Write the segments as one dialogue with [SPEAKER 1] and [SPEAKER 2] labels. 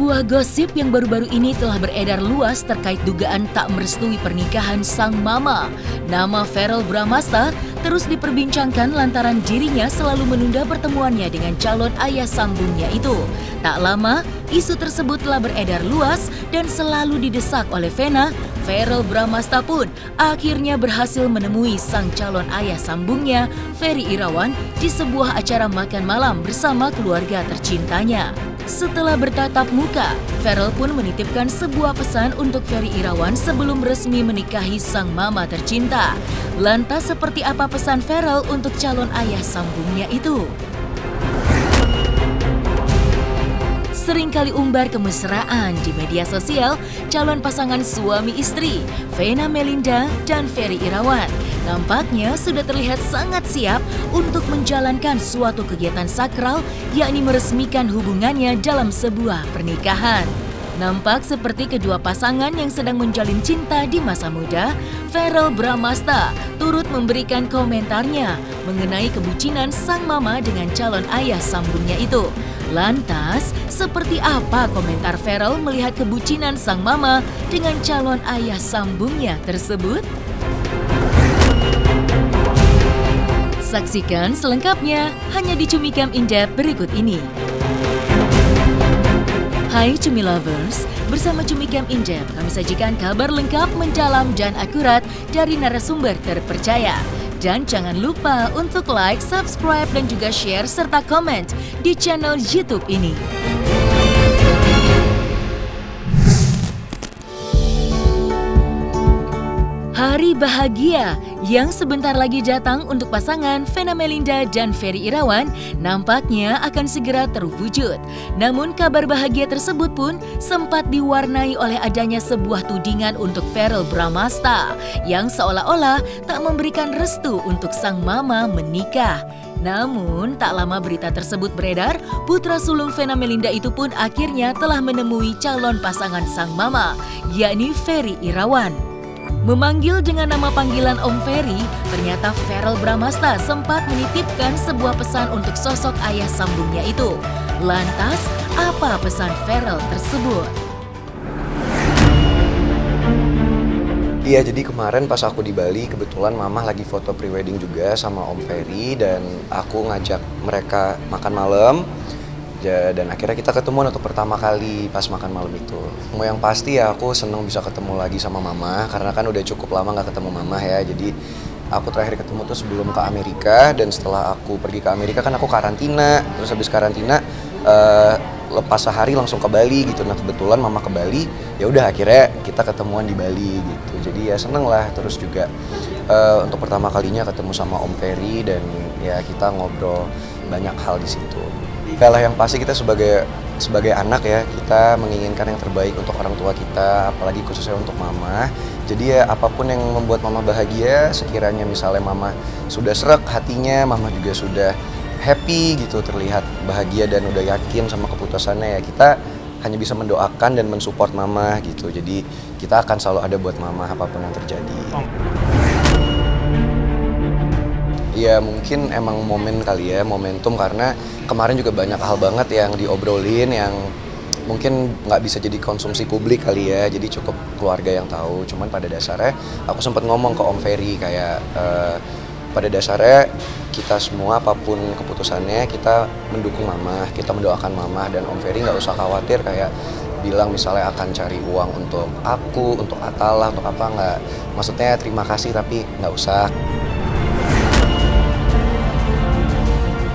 [SPEAKER 1] Sebuah gosip yang baru-baru ini telah beredar luas terkait dugaan tak merestui pernikahan sang mama. Nama Verrell Bramasta terus diperbincangkan lantaran dirinya selalu menunda pertemuannya dengan calon ayah sambungnya itu. Tak lama, isu tersebut telah beredar luas dan selalu didesak oleh Vena. Verrell Bramasta pun akhirnya berhasil menemui sang calon ayah sambungnya, Ferry Irawan, di sebuah acara makan malam bersama keluarga tercintanya. Setelah bertatap muka, Verrell pun menitipkan sebuah pesan untuk Ferry Irawan sebelum resmi menikahi sang mama tercinta. Lantas seperti apa pesan Verrell untuk calon ayah sambungnya itu? Seringkali umbar kemesraan di media sosial calon pasangan suami istri Vena Melinda dan Ferry Irawan. Nampaknya sudah terlihat sangat siap untuk menjalankan suatu kegiatan sakral, yakni meresmikan hubungannya dalam sebuah pernikahan. Nampak seperti kedua pasangan yang sedang menjalin cinta di masa muda. Verrell Bramasta turut memberikan komentarnya mengenai kebucinan sang mama dengan calon ayah sambungnya itu. Lantas, seperti apa komentar Verrell melihat kebucinan sang mama dengan calon ayah sambungnya tersebut? Saksikan selengkapnya hanya di Cumi Camp Indep berikut ini. Hai Cumi Lovers, bersama Cumi Camp Indep kami sajikan kabar lengkap, mendalam dan akurat dari narasumber terpercaya. Dan jangan lupa untuk like, subscribe dan juga share serta komen di channel YouTube ini. Hari bahagia yang sebentar lagi datang untuk pasangan Vena Melinda dan Ferry Irawan nampaknya akan segera terwujud. Namun kabar bahagia tersebut pun sempat diwarnai oleh adanya sebuah tudingan untuk Verrell Bramasta yang seolah-olah tak memberikan restu untuk sang mama menikah. Namun, tak lama berita tersebut beredar, putra sulung Vena Melinda itu pun akhirnya telah menemui calon pasangan sang mama, yakni Ferry Irawan. Memanggil dengan nama panggilan Om Ferry, ternyata Verrell Bramasta sempat menitipkan sebuah pesan untuk sosok ayah sambungnya itu. Lantas, apa pesan Verrell tersebut?
[SPEAKER 2] Iya, jadi kemarin pas aku di Bali, kebetulan mama lagi foto prewedding juga sama Om Ferry dan aku ngajak mereka makan malam. Dan akhirnya kita ketemu untuk pertama kali pas makan malam itu. Mau yang pasti ya aku seneng bisa ketemu lagi sama mama karena kan udah cukup lama gak ketemu mama ya. Jadi aku terakhir ketemu tuh sebelum ke Amerika dan setelah aku pergi ke Amerika kan aku karantina. Terus habis karantina lepas sehari langsung ke Bali gitu. Nah kebetulan mama ke Bali, ya udah akhirnya kita ketemuan di Bali gitu. Jadi ya seneng lah. Terus juga untuk pertama kalinya ketemu sama Om Ferry dan ya kita ngobrol banyak hal di situ. Kalau yang pasti kita sebagai anak ya, kita menginginkan yang terbaik untuk orang tua kita, apalagi khususnya untuk mama. Jadi ya apapun yang membuat mama bahagia, sekiranya misalnya mama sudah srek hatinya, mama juga sudah happy gitu, terlihat bahagia dan udah yakin sama keputusannya ya, kita hanya bisa mendoakan dan mensupport mama gitu. Jadi kita akan selalu ada buat mama apapun yang terjadi. Ya mungkin emang momen kali ya, momentum, karena kemarin juga banyak hal banget yang diobrolin yang mungkin nggak bisa jadi konsumsi publik kali ya, jadi cukup keluarga yang tahu. Cuman pada dasarnya aku sempat ngomong ke Om Ferry kayak pada dasarnya kita semua apapun keputusannya kita mendukung mama, kita mendoakan mama, dan Om Ferry nggak usah khawatir kayak bilang misalnya akan cari uang untuk aku, untuk Atala, untuk apa, nggak. Maksudnya terima kasih tapi nggak usah.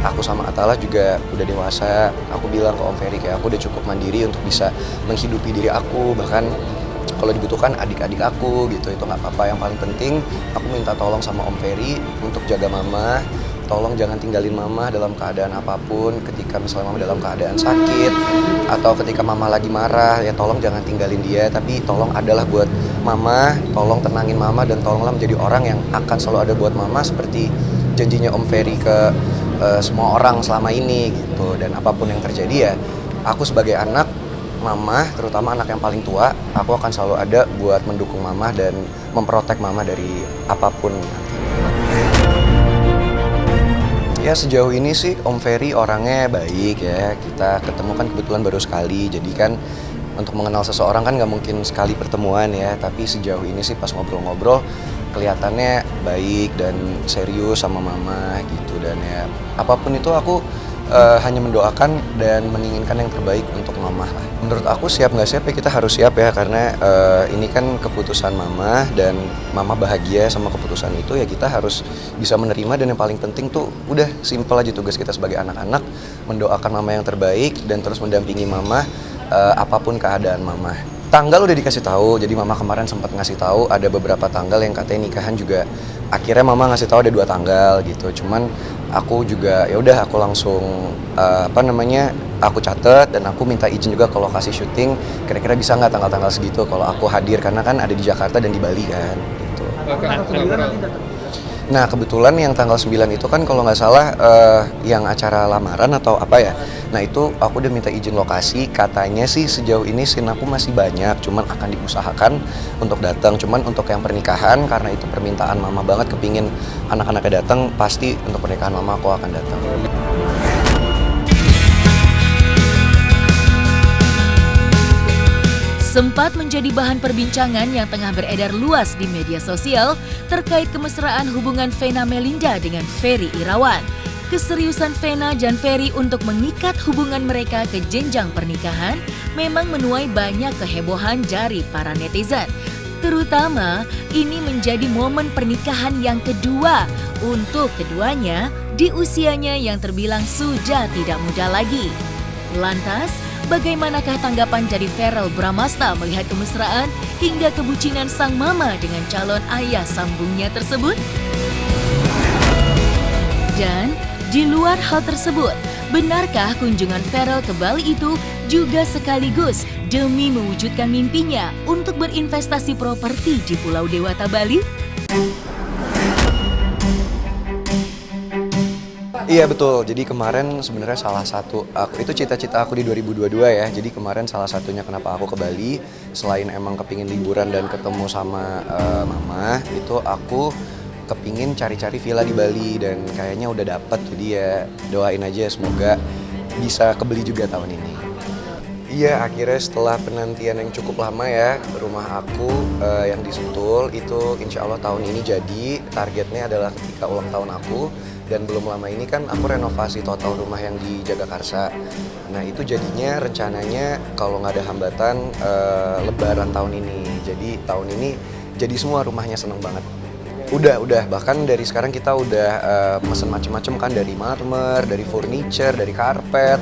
[SPEAKER 2] Aku sama Atala juga udah dewasa. Aku bilang ke Om Ferry kayak aku udah cukup mandiri untuk bisa menghidupi diri aku. Bahkan kalau dibutuhkan adik-adik aku gitu, itu nggak apa-apa. Yang paling penting aku minta tolong sama Om Ferry untuk jaga mama. Tolong jangan tinggalin mama dalam keadaan apapun. Ketika misalnya mama dalam keadaan sakit atau ketika mama lagi marah, ya tolong jangan tinggalin dia. Tapi tolong adalah buat mama, tolong tenangin mama, dan tolonglah menjadi orang yang akan selalu ada buat mama seperti janjinya Om Ferry ke semua orang selama ini gitu. Dan apapun yang terjadi ya, aku sebagai anak mama, terutama anak yang paling tua, aku akan selalu ada buat mendukung mama dan memprotek mama dari apapun. Ya sejauh ini sih Om Ferry orangnya baik ya. Kita ketemu kan kebetulan baru sekali. Jadi kan untuk mengenal seseorang kan nggak mungkin sekali pertemuan ya. Tapi sejauh ini sih pas ngobrol-ngobrol kelihatannya baik dan serius sama mama gitu. Dan ya apapun itu aku hanya mendoakan dan menginginkan yang terbaik untuk mama lah. Menurut aku siap nggak siap ya kita harus siap ya karena ini kan keputusan mama dan mama bahagia sama keputusan itu ya kita harus bisa menerima dan yang paling penting tuh udah simple aja tugas kita sebagai anak-anak mendoakan mama yang terbaik dan terus mendampingi mama apapun keadaan mama. Tanggal udah dikasih tahu, jadi mama kemarin sempat ngasih tahu ada beberapa tanggal yang katanya nikahan juga akhirnya mama ngasih tahu ada 2 tanggal gitu. Cuman aku juga ya udah aku langsung aku catet dan aku minta izin juga ke lokasi syuting kira-kira bisa nggak tanggal-tanggal segitu kalau aku hadir karena kan ada di Jakarta dan di Bali kan gitu. Nah kebetulan yang tanggal 9 itu kan kalau nggak salah yang acara lamaran atau apa ya. Nah itu aku udah minta izin lokasi, katanya sih sejauh ini scene aku masih banyak, cuman akan diusahakan untuk datang. Cuman untuk yang pernikahan karena itu permintaan mama banget kepingin anak-anaknya datang, pasti untuk pernikahan mama aku akan datang.
[SPEAKER 1] Sempat menjadi bahan perbincangan yang tengah beredar luas di media sosial terkait kemesraan hubungan Vena Melinda dengan Ferry Irawan. Keseriusan Vena dan Ferry untuk mengikat hubungan mereka ke jenjang pernikahan memang menuai banyak kehebohan dari para netizen. Terutama ini menjadi momen pernikahan yang kedua untuk keduanya di usianya yang terbilang sudah tidak muda lagi. Lantas, bagaimanakah tanggapan dari Verrell Bramasta melihat kemesraan hingga kebucinan sang mama dengan calon ayah sambungnya tersebut? Dan di luar hal tersebut, benarkah kunjungan Verrell ke Bali itu juga sekaligus demi mewujudkan mimpinya untuk berinvestasi properti di Pulau Dewata Bali?
[SPEAKER 2] Iya betul, jadi kemarin sebenarnya salah satu, itu cita-cita aku di 2022 ya. Jadi kemarin salah satunya kenapa aku ke Bali, selain emang kepingin liburan dan ketemu sama mama, itu aku kepingin cari-cari villa di Bali dan kayaknya udah dapet. Jadi ya doain aja semoga bisa kebeli juga tahun ini. Iya akhirnya setelah penantian yang cukup lama ya, rumah aku yang di Sentul itu insya Allah tahun ini jadi. Targetnya adalah ketika ulang tahun aku. Dan belum lama ini kan aku renovasi total rumah yang di Jagakarsa. Nah itu jadinya rencananya kalau nggak ada hambatan lebaran tahun ini. Jadi tahun ini jadi semua rumahnya seneng banget. Udah bahkan dari sekarang kita udah mesen macem-macem kan dari marmer, dari furniture, dari karpet.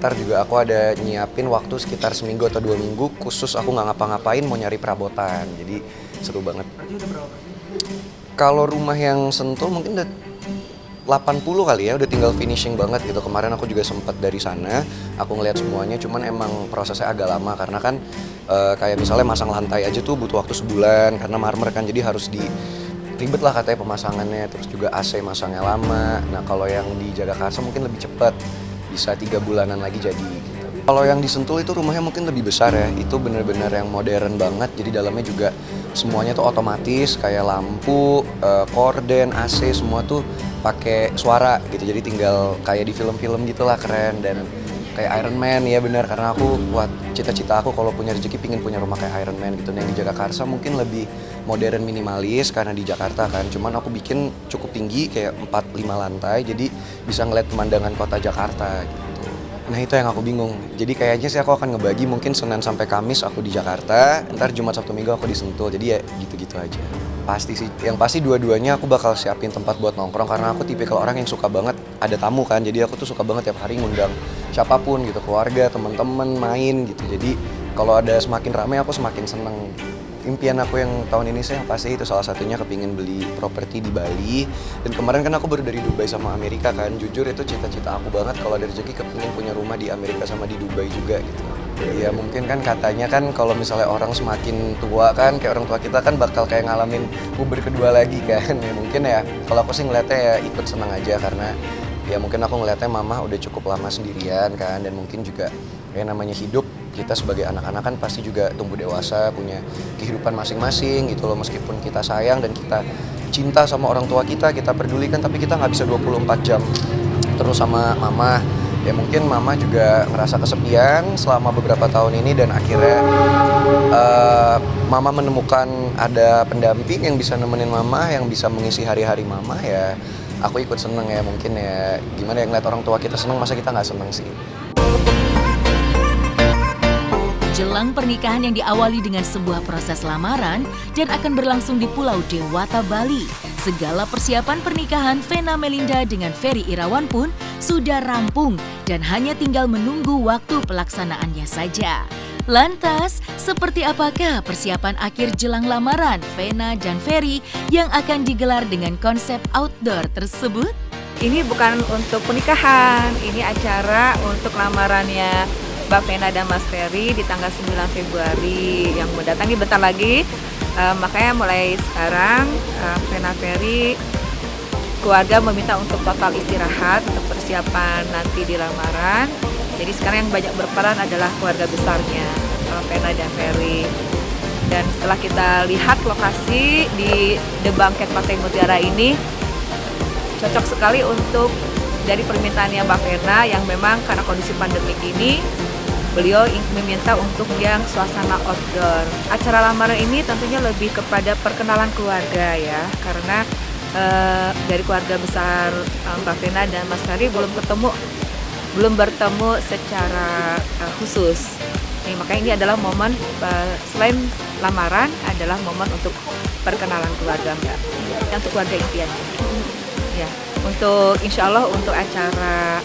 [SPEAKER 2] Ntar juga aku ada nyiapin waktu sekitar seminggu atau 2 minggu khusus aku nggak ngapa-ngapain mau nyari perabotan. Jadi seru banget. Kalau rumah yang Sentul mungkin udah 80 kali ya, udah tinggal finishing banget gitu. Kemarin aku juga sempat dari sana, aku ngeliat semuanya, cuman emang prosesnya agak lama karena kan kayak misalnya masang lantai aja tuh butuh waktu sebulan karena marmer kan, jadi harus ribet lah katanya pemasangannya, terus juga AC masangnya lama. Nah kalau yang di Jagakarsa mungkin lebih cepat, bisa 3 bulanan lagi jadi gitu. Kalau yang di Sentul itu rumahnya mungkin lebih besar ya, itu bener-bener yang modern banget, jadi dalamnya juga semuanya tuh otomatis kayak lampu, korden, AC semua tuh pakai suara gitu, jadi tinggal kayak di film-film gitulah, keren dan kayak Iron Man ya benar, karena aku buat cita-cita aku kalau punya rezeki pingin punya rumah kayak Iron Man gitu. Nah yang di Jagakarsa mungkin lebih modern minimalis karena di Jakarta kan, cuman aku bikin cukup tinggi kayak 4-5 lantai jadi bisa ngeliat pemandangan kota Jakarta gitu. Nah itu yang aku bingung, jadi kayaknya sih aku akan ngebagi mungkin Senin sampai Kamis aku di Jakarta, ntar Jumat Sabtu Minggu aku di Sentul, jadi ya gitu-gitu aja. Pasti sih, yang pasti dua-duanya aku bakal siapin tempat buat nongkrong karena aku tipikal orang yang suka banget ada tamu kan, jadi aku tuh suka banget tiap hari ngundang siapapun gitu, keluarga, teman-teman main gitu. Jadi kalau ada semakin ramai aku semakin seneng. Impian aku yang tahun ini sih yang pasti itu salah satunya kepingin beli properti di Bali. Dan kemarin kan aku baru dari Dubai sama Amerika kan, jujur itu cita-cita aku banget kalau ada rezeki kepingin punya rumah di Amerika sama di Dubai juga gitu. Ya mungkin kan katanya kan kalau misalnya orang semakin tua kan kayak orang tua kita kan bakal kayak ngalamin puber kedua lagi kan. Ya mungkin ya kalau aku sih ngeliatnya ya ikut senang aja karena ya mungkin aku ngeliatnya mama udah cukup lama sendirian kan, dan mungkin juga kayak namanya hidup kita sebagai anak-anak kan pasti juga tumbuh dewasa, punya kehidupan masing-masing gitu loh, meskipun kita sayang dan kita cinta sama orang tua kita pedulikan, tapi kita nggak bisa 24 jam terus sama mama. Ya mungkin mama juga ngerasa kesepian selama beberapa tahun ini, dan akhirnya mama menemukan ada pendamping yang bisa nemenin mama, yang bisa mengisi hari-hari mama. Ya aku ikut seneng ya, mungkin ya gimana ya, ngeliat orang tua kita seneng, masa kita nggak seneng sih.
[SPEAKER 1] Jelang pernikahan yang diawali dengan sebuah proses lamaran dan akan berlangsung di Pulau Dewata, Bali, segala persiapan pernikahan Vena Melinda dengan Ferry Irawan pun sudah rampung dan hanya tinggal menunggu waktu pelaksanaannya saja. Lantas, seperti apakah persiapan akhir jelang lamaran Vena dan Ferry yang akan digelar dengan konsep outdoor tersebut?
[SPEAKER 3] Ini bukan untuk pernikahan, ini acara untuk lamarannya Mbak Vena dan Mas Ferry di tanggal 9 Februari yang mendatangi bentar lagi. Makanya mulai sekarang Vena Ferry keluarga meminta untuk total istirahat untuk persiapan nanti di lamaran. Jadi sekarang yang banyak berperan adalah keluarga besarnya Vena dan Ferry. Dan setelah kita lihat lokasi di The Bangket Pantai Mutiara ini cocok sekali untuk dari permintaannya Mbak Vena yang memang karena kondisi pandemik ini beliau meminta untuk yang suasana outdoor. Acara lamaran ini tentunya lebih kepada perkenalan keluarga ya, karena dari keluarga besar Mbak Vena dan Mas Ferry belum bertemu secara khusus. Nih, makanya ini adalah momen selain lamaran adalah momen untuk perkenalan keluarga Mbak, untuk keluarga impiannya. Ya, untuk insya Allah untuk acara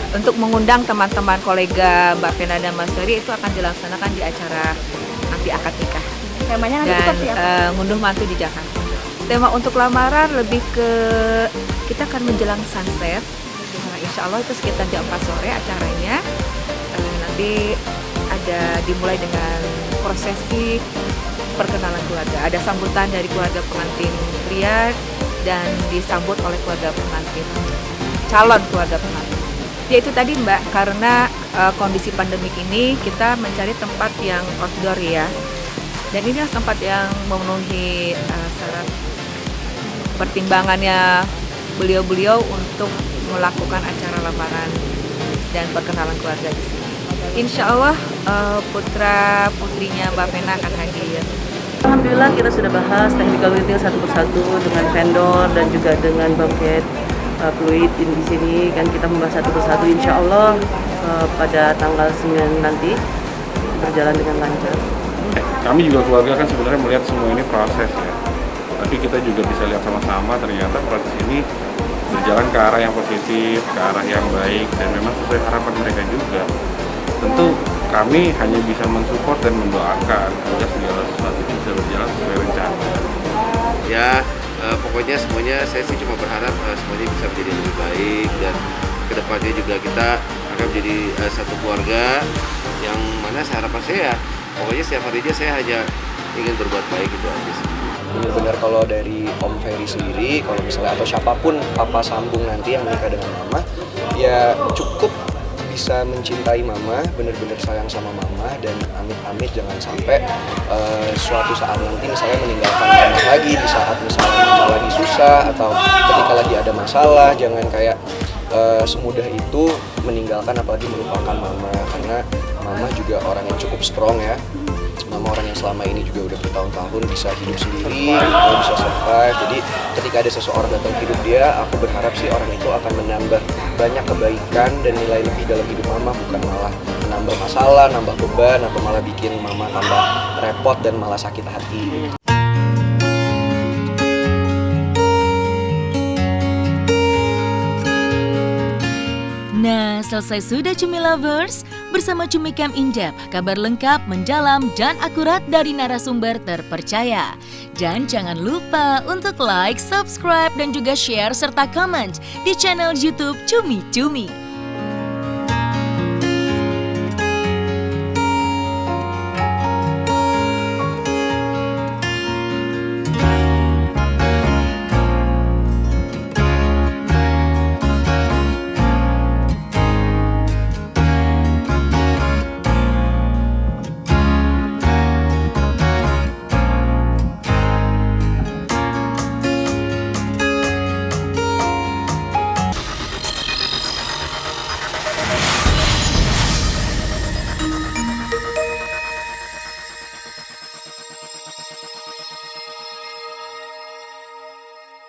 [SPEAKER 3] untuk mengundang teman-teman kolega Mbak Vena dan Mas Ferry itu akan dilaksanakan di acara nanti akad nikah.
[SPEAKER 4] Temanya nanti
[SPEAKER 3] dan
[SPEAKER 4] seperti apa?
[SPEAKER 3] Ngunduh mantu di Jakarta. Tema untuk lamaran lebih ke kita akan menjelang sunset. Nah, insya Allah itu sekitar jam 4 sore acaranya. Nanti ada dimulai dengan prosesi perkenalan keluarga. Ada sambutan dari keluarga pengantin pria dan disambut oleh keluarga pengantin calon keluarga pengantin. Ya itu tadi Mbak, karena kondisi pandemik ini kita mencari tempat yang outdoor ya. Dan inilah tempat yang memenuhi syarat pertimbangannya beliau-beliau untuk melakukan acara lamaran dan perkenalan keluarga di sini. Insya Allah putra putrinya Mbak Vena akan hadir.
[SPEAKER 5] Alhamdulillah kita sudah bahas technical detail satu persatu dengan vendor dan juga dengan Bangket Fluid di sini, kan kita membahas satu persatu. Insya Allah pada tanggal 9 nanti berjalan dengan lancar.
[SPEAKER 6] Kami juga keluarga kan sebenarnya melihat semua ini proses ya, tapi kita juga bisa lihat sama-sama ternyata proses ini berjalan ke arah yang positif, ke arah yang baik, dan memang sesuai harapan mereka juga. Tentu kami hanya bisa mensupport dan mendoakan agar segala sesuatu bisa berjalan sesuai rencana.
[SPEAKER 7] Ya, pokoknya semuanya saya sih cuma berharap semuanya bisa menjadi lebih baik, dan kedepannya juga kita akan menjadi satu keluarga yang mana harapan saya pokoknya setiap harinya saya hanya ingin berbuat baik, itu aja sih.
[SPEAKER 2] Bener-bener kalau dari Om Ferry sendiri, kalau misalnya atau siapapun papa sambung nanti yang menikah dengan mama, ya cukup bisa mencintai mama, bener-bener sayang sama mama, dan amit-amit jangan sampai suatu saat nanti misalnya meninggalkan mama lagi di saat misalnya mama lagi susah atau ketika lagi ada masalah. Jangan kayak semudah itu meninggalkan apalagi melupakan mama, karena mama juga orang yang cukup strong ya. Mama orang yang selama ini juga udah bertahun-tahun bisa hidup sendiri, bisa survive. Jadi ketika ada seseorang datang hidup dia, aku berharap sih orang itu akan menambah banyak kebaikan dan nilai lebih dalam hidup mama, bukan malah menambah masalah, nambah beban, atau malah bikin mama tambah repot dan malah sakit hati.
[SPEAKER 1] Nah, selesai sudah Cumi Lovers? Bersama Cumi Camp Indep, kabar lengkap, mendalam, dan akurat dari narasumber terpercaya. Dan jangan lupa untuk like, subscribe, dan juga share serta comment di channel YouTube Cumi Cumi.